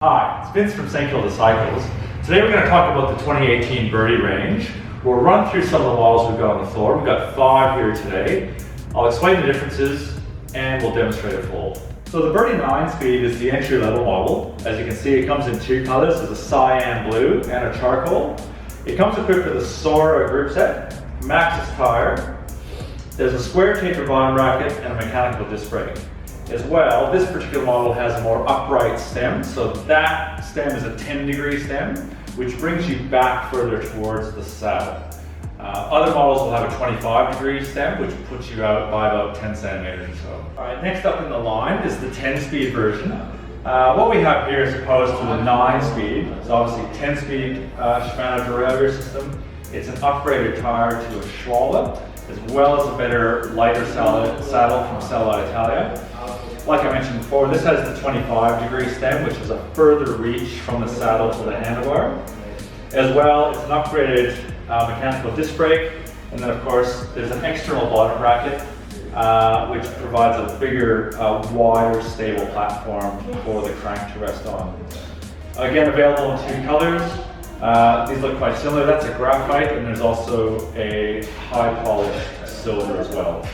Hi, it's Vince from st.Kildacycles. Today we're going to talk about the 2018 Birdy range. We'll run through some of the models we've got on the floor. We've got 5 here today. I'll explain the differences and we'll demonstrate a fold. So the Birdy 9-speed is the entry-level model. As you can see, it comes in 2 colors. There's a cyan blue and a charcoal. It comes equipped with a Sora group set, Maxxis tire. There's a square taper bottom bracket and a mechanical disc brake. As well, this particular model has a more upright stem, so that stem is a 10-degree stem, which brings you back further towards the saddle. Other models will have a 25-degree stem, which puts you out by about 10 centimeters or so. All right, next up in the line is the 10-speed version. What we have here, as opposed to the 9-speed, is obviously 10-speed Shimano derailleur system. It's an upgraded tire to a Rohloff, as well as a better, lighter saddle from Sella Italia. Like I mentioned before, this has the 25-degree stem, which is a further reach from the saddle to the handlebar. As well, it's an upgraded mechanical disc brake, and then of course there's an external bottom bracket, which provides a bigger, wider, stable platform for the crank to rest on. Again, available in 2 colors. These look quite similar. That's a graphite, and there's also a high polished silver as well.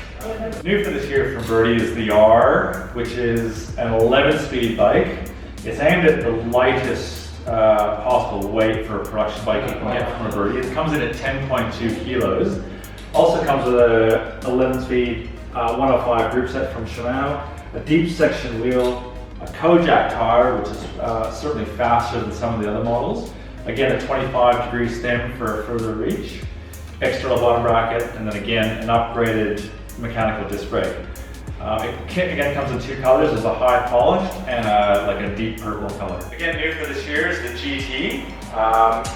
New for this year from Birdy is the R, which is an 11-speed bike. It's aimed at the lightest possible weight for a production bike you can get from a Birdy. It comes in at 10.2 kilos. Also comes with a 11-speed 105 group set from Shimano, a deep section wheel, a Kojak tire, which is certainly faster than some of the other models. Again, a 25-degree stem for a further reach, external bottom bracket, and then again, an upgraded mechanical disc brake. It again comes in 2 colors. There's a high polished and like a deep purple color. Again, new for this year is the GT.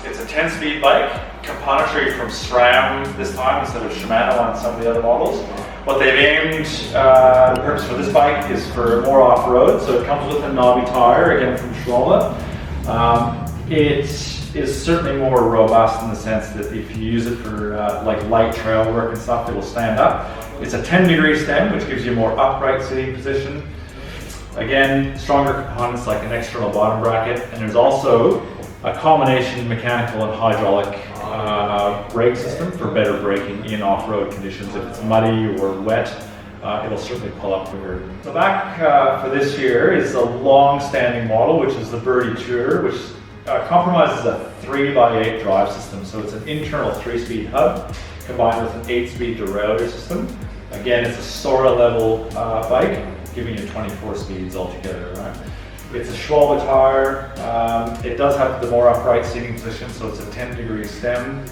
It's a 10-speed bike, componentry from SRAM this time instead of Shimano on some of the other models. What they've aimed, the purpose for this bike is for more off-road, so it comes with a knobby tire, again from Rohloff. It is certainly more robust in the sense that if you use it for like light trail work and stuff, it will stand up. It's a 10-degree stem, which gives you a more upright sitting position. Again, stronger components like an external bottom bracket, and there's also a combination mechanical and hydraulic brake system for better braking in off-road conditions. If it's muddy or wet, it'll certainly pull up quicker. So back for this year is a long-standing model, which is the Birdy Tour, which compromises a 3x8 drive system. So it's an internal 3-speed hub combined with an 8-speed derailleur system. Again, it's a Sora level bike, giving you 24 speeds altogether. Right? It's a Schwalbe tire. It does have the more upright seating position, so it's a 10-degree stem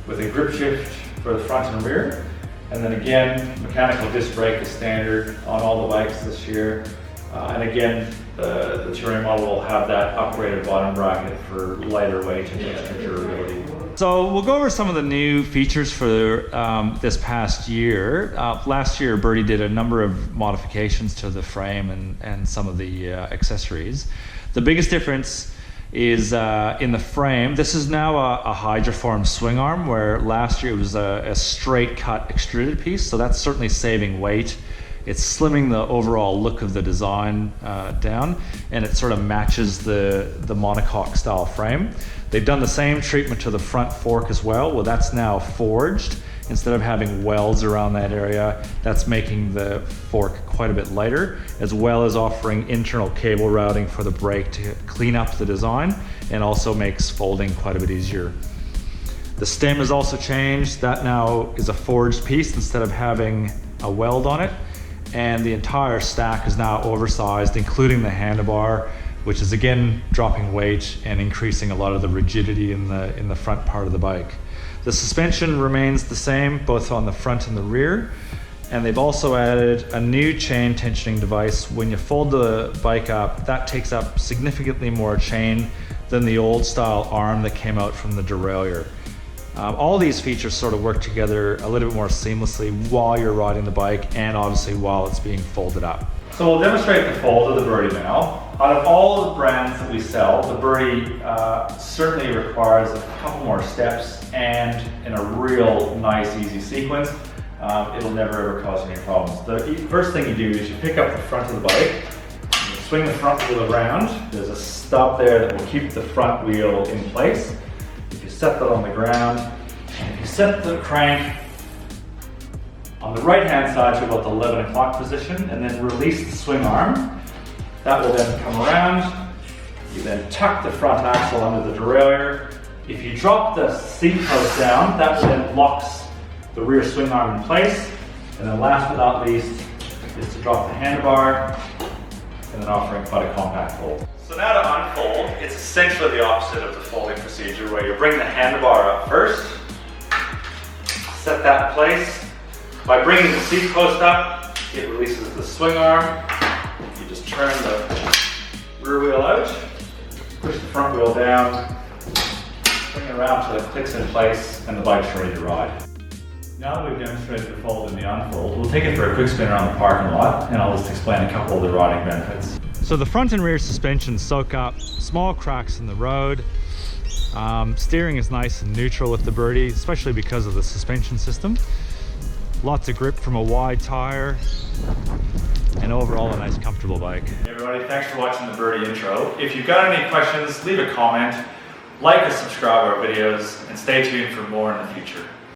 with a grip shift for the front and rear. And then again, mechanical disc brake is standard on all the bikes this year. And again, the touring model will have that upgraded bottom bracket for lighter weight and extra durability. So we'll go over some of the new features for this past year. Last year, Birdy did a number of modifications to the frame and some of the accessories. The biggest difference is in the frame. This is now a hydroform swing arm, where last year it was a straight cut extruded piece, so that's certainly saving weight. It's slimming the overall look of the design down, and it sort of matches the monocoque style frame. They've done the same treatment to the front fork as well. Well, that's now forged. Instead of having welds around that area, that's making the fork quite a bit lighter, as well as offering internal cable routing for the brake to clean up the design, and also makes folding quite a bit easier. The stem has also changed. That now is a forged piece instead of having a weld on it. And the entire stack is now oversized, including the handlebar, which is again dropping weight and increasing a lot of the rigidity in the front part of the bike. The suspension remains the same, both on the front and the rear. And they've also added a new chain tensioning device. When you fold the bike up, that takes up significantly more chain than the old style arm that came out from the derailleur. All these features sort of work together a little bit more seamlessly while you're riding the bike, and obviously while it's being folded up. So we'll demonstrate the fold of the Birdy now. Out of all of the brands that we sell, the Birdy certainly requires a couple more steps and in a real nice, easy sequence. It'll never ever cause any problems. The first thing you do is you pick up the front of the bike, and you swing the front wheel around, there's a stub there that will keep the front wheel in place. If you set that on the ground, and if you set the crank on the right hand side to about the 11 o'clock position, and then release the swing arm, that will then come around. You then tuck the front axle under the derailleur. If you drop the seat post down, that then locks the rear swing arm in place. And then last but not least is to drop the handlebar, and then offering quite a compact fold. So now to unfold, it's essentially the opposite of the folding procedure where you bring the handlebar up first, set that in place. By bringing the seat post up, it releases the swing arm. You just turn the rear wheel out, push the front wheel down, bring it around till it clicks in place and the bike's ready to ride. Now that we've demonstrated the fold and the unfold, we'll take it for a quick spin around the parking lot and I'll just explain a couple of the riding benefits. So the front and rear suspension soak up small cracks in the road. Steering is nice and neutral with the Birdy, especially because of the suspension system. Lots of grip from a wide tire, and overall a nice comfortable bike. Hey everybody, thanks for watching the Birdy intro. If you've got any questions, leave a comment, like and subscribe our videos, and stay tuned for more in the future.